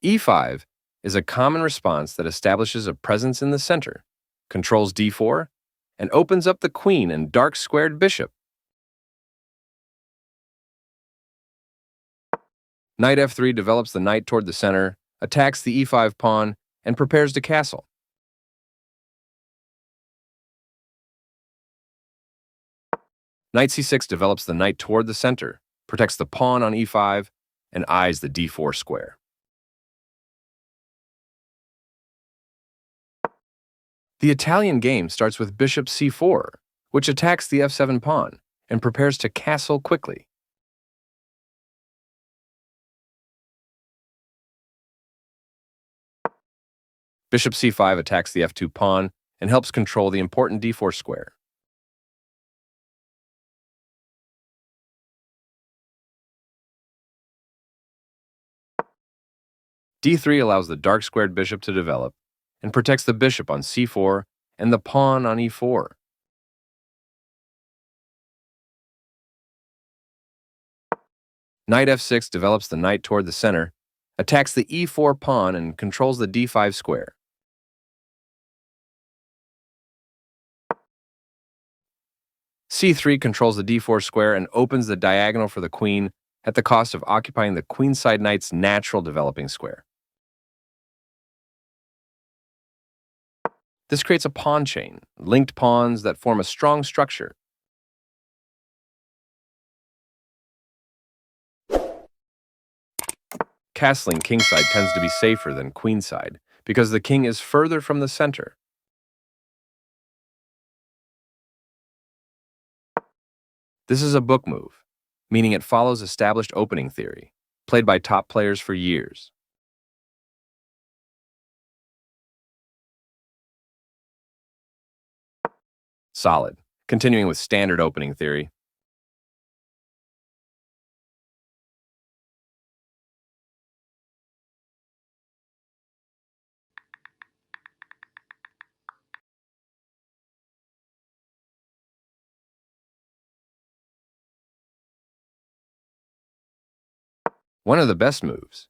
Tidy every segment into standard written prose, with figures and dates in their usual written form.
E5 is a common response that establishes a presence in the center, controls d4, and opens up the queen and dark-squared bishop. Knight f3 develops the knight toward the center, attacks the e5 pawn, and prepares to castle. Knight c6 develops the knight toward the center, protects the pawn on e5, and eyes the d4 square. The Italian game starts with bishop c4, which attacks the f7 pawn and prepares to castle quickly. Bishop c5 attacks the f2 pawn and helps control the important d4 square. d3 allows the dark-squared bishop to develop and protects the bishop on c4 and the pawn on e4. Knight f6 develops the knight toward the center, attacks the e4 pawn, and controls the d5 square. c3 controls the d4 square and opens the diagonal for the queen at the cost of occupying the queenside knight's natural developing square. This creates a pawn chain, linked pawns that form a strong structure. Castling kingside tends to be safer than queenside because the king is further from the center. This is a book move, meaning it follows established opening theory, played by top players for years. Solid. Continuing with standard opening theory. One of the best moves.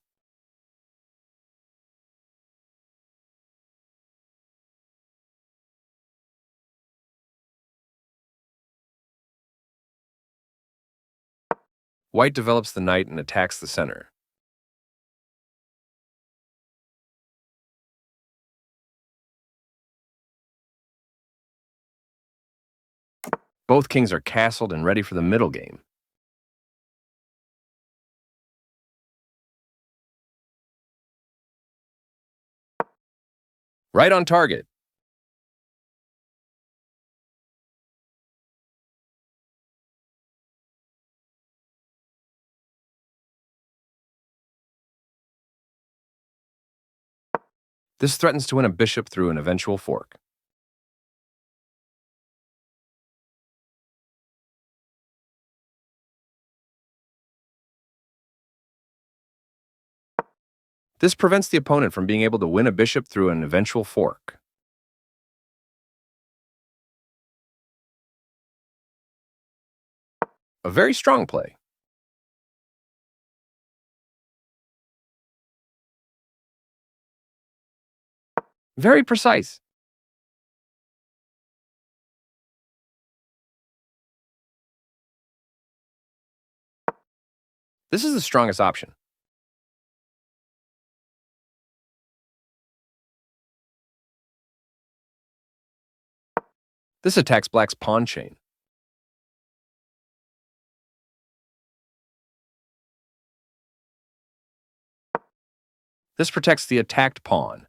White develops the knight and attacks the center. Both kings are castled and ready for the middle game. Right on target. This threatens to win a bishop through an eventual fork. This prevents the opponent from being able to win a bishop through an eventual fork. A very strong play. Very precise. This is the strongest option. This attacks black's pawn chain. This protects the attacked pawn.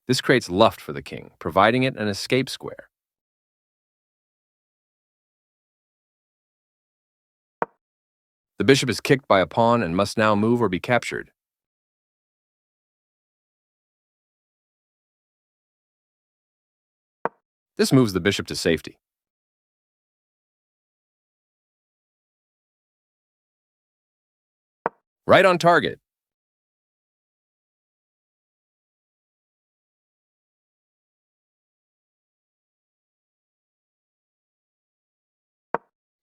This creates luft for the king, providing it an escape square. The bishop is kicked by a pawn and must now move or be captured. This moves the bishop to safety. Right on target.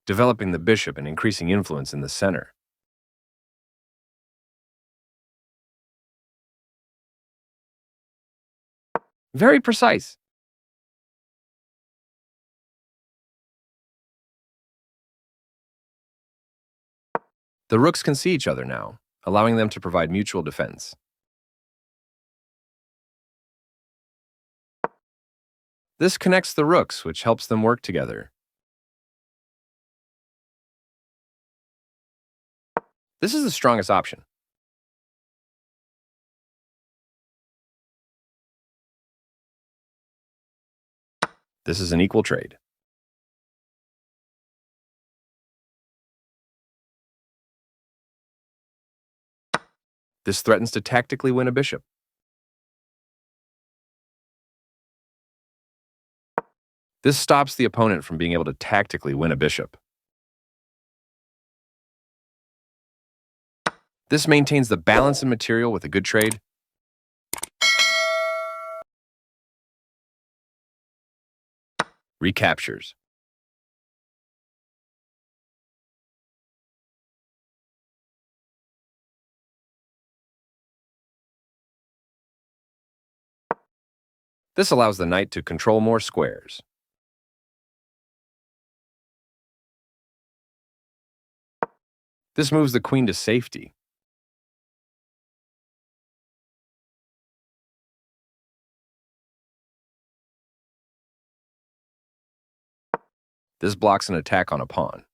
developing the bishop and increasing influence in the center. Very precise. The rooks can see each other now, allowing them to provide mutual defense. This connects the rooks, which helps them work together. This is the strongest option. This is an equal trade. This threatens to tactically win a bishop. This stops the opponent from being able to tactically win a bishop. This maintains the balance in material with a good trade. Recaptures. This allows the knight to control more squares. This moves the queen to safety. This blocks an attack on a pawn.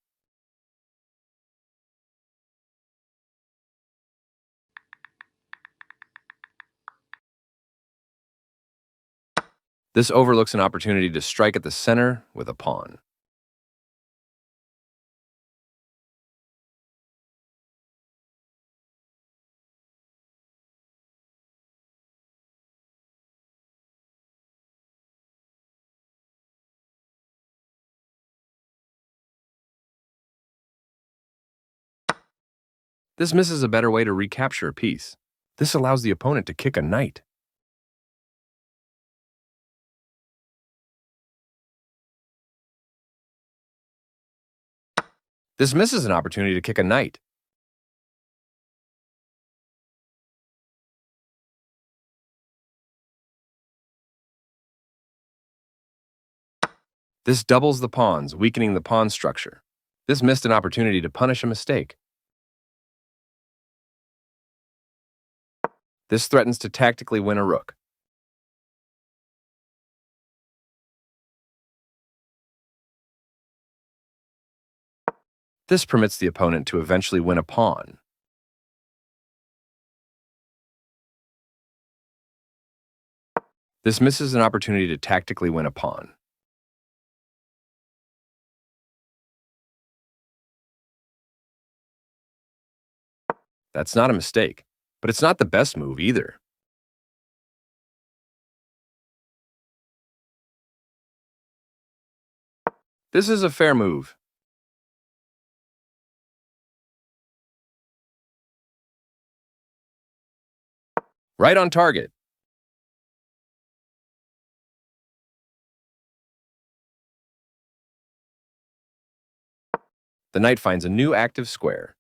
This overlooks an opportunity to strike at the center with a pawn. This misses a better way to recapture a piece. This allows the opponent to kick a knight. This misses an opportunity to kick a knight. This doubles the pawns, weakening the pawn structure. This missed an opportunity to punish a mistake. This threatens to tactically win a rook. This permits the opponent to eventually win a pawn. This misses an opportunity to tactically win a pawn. That's not a mistake, but it's not the best move either. This is a fair move. Right on target. The knight finds a new active square.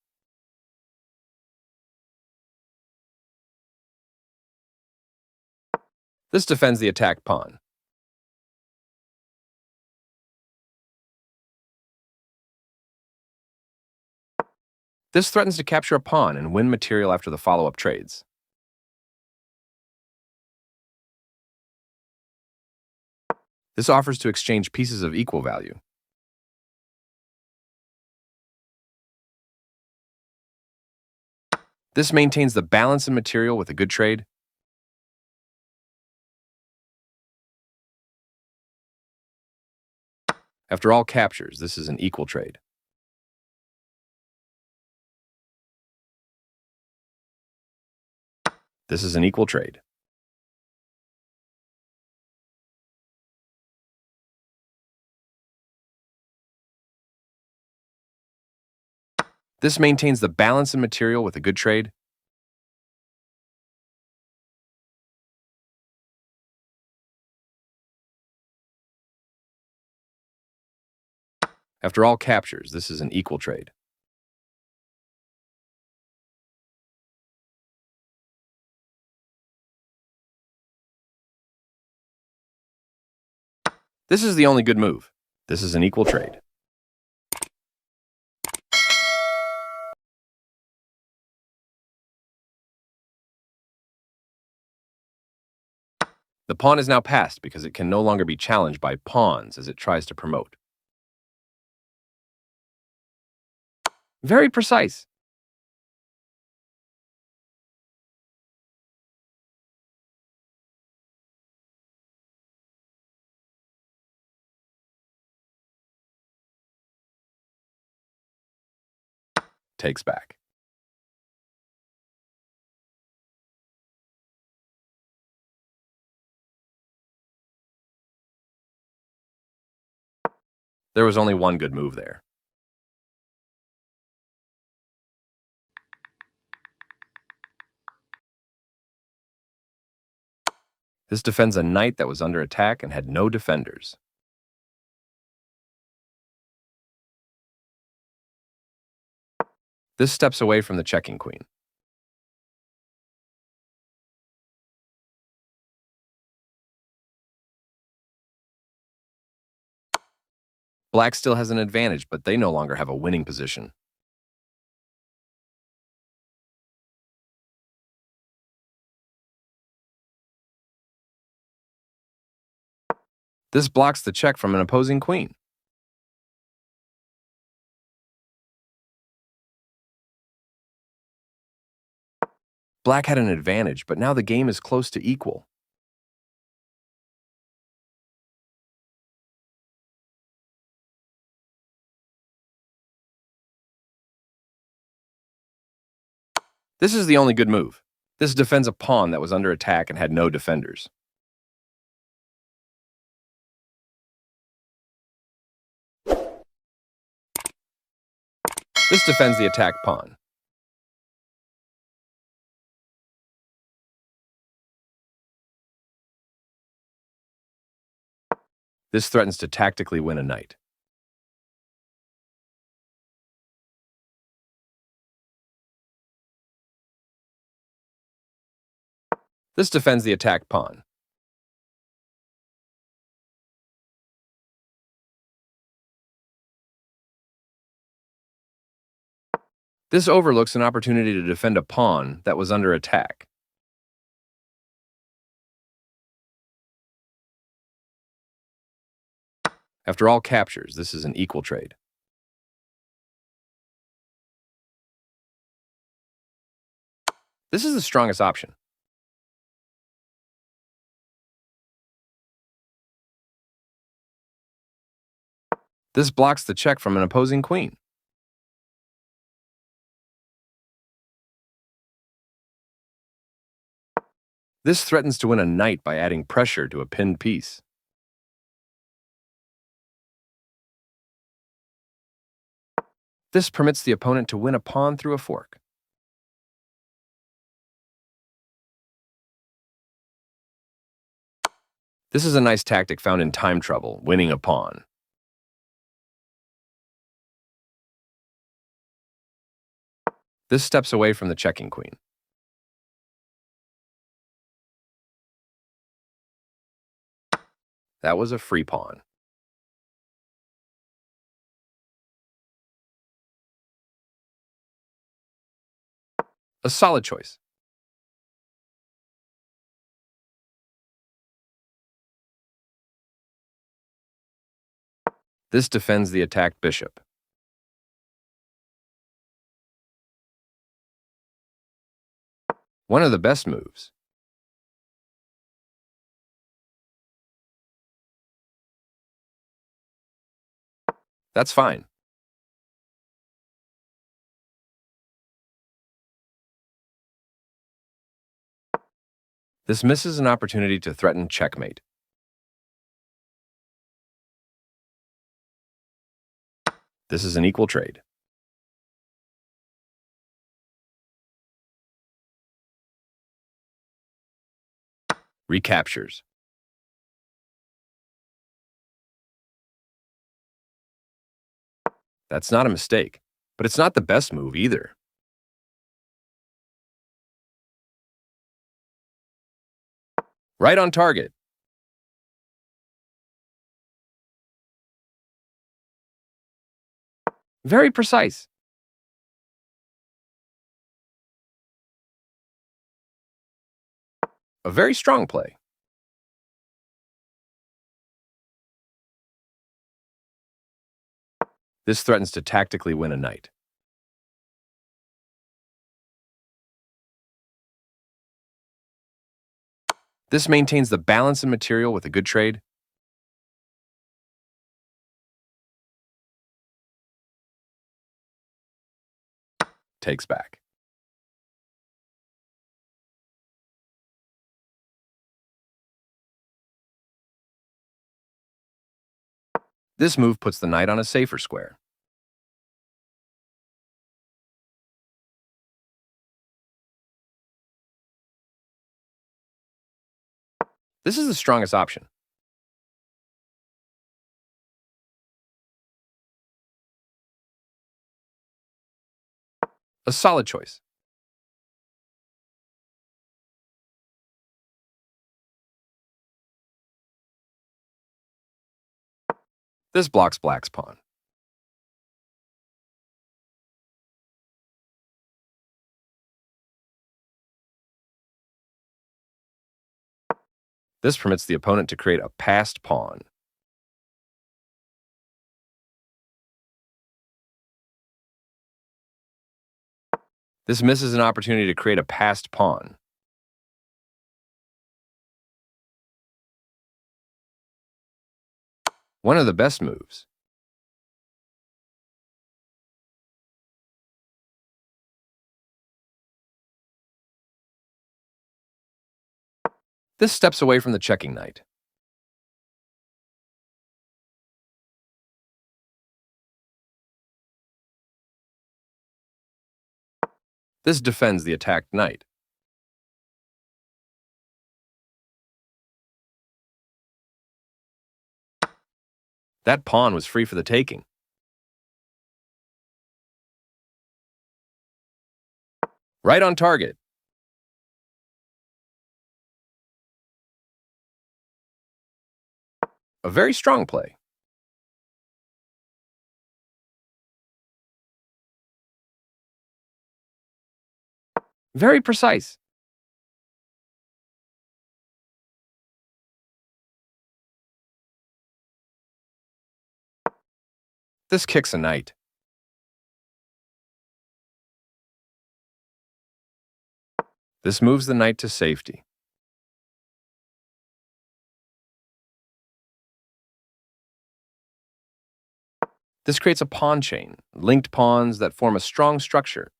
This defends the attacked pawn. This threatens to capture a pawn and win material after the follow-up trades. This offers to exchange pieces of equal value. This maintains the balance in material with a good trade. After all captures, this is an equal trade. This is an equal trade. This maintains the balance in material with a good trade. After all captures, this is an equal trade. This is the only good move. This is an equal trade. The pawn is now passed because it can no longer be challenged by pawns as it tries to promote. Very precise. Takes back. There was only one good move there. This defends a knight that was under attack and had no defenders. This steps away from the checking queen. Black still has an advantage, but they no longer have a winning position. This blocks the check from an opposing queen. Black had an advantage, but now the game is close to equal. This is the only good move. This defends a pawn that was under attack and had no defenders. This defends the attacked pawn. This threatens to tactically win a knight. This defends the attacked pawn. This overlooks an opportunity to defend a pawn that was under attack. After all captures, this is an equal trade. This is the strongest option. This blocks the check from an opposing queen. This threatens to win a knight by adding pressure to a pinned piece. This permits the opponent to win a pawn through a fork. This is a nice tactic found in time trouble, winning a pawn. This steps away from the checking queen. That was a free pawn. A solid choice. This defends the attacked bishop. One of the best moves. That's fine. This misses an opportunity to threaten checkmate. This is an equal trade. Recaptures. That's not a mistake, but it's not the best move either. Right on target. Very precise. A very strong play. This threatens to tactically win a knight. This maintains the balance in material with a good trade. Takes back. This move puts the knight on a safer square. This is the strongest option. A solid choice. This blocks black's pawn. This permits the opponent to create a passed pawn. This misses an opportunity to create a passed pawn. One of the best moves. This steps away from the checking knight. This defends the attacked knight. That pawn was free for the taking. Right on target. A very strong play. Very precise. This kicks a knight. This moves the knight to safety. This creates a pawn chain, linked pawns that form a strong structure.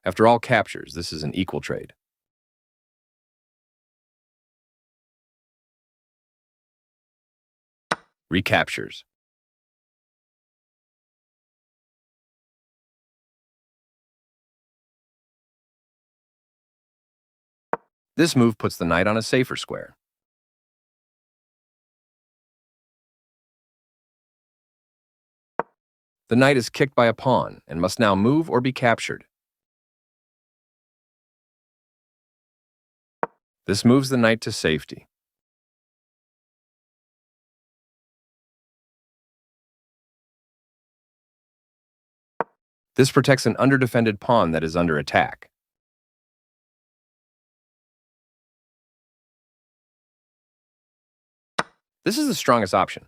After all captures, this is an equal trade. Recaptures. This move puts the knight on a safer square. The knight is kicked by a pawn and must now move or be captured. This moves the knight to safety. This protects an underdefended pawn that is under attack. This is the strongest option.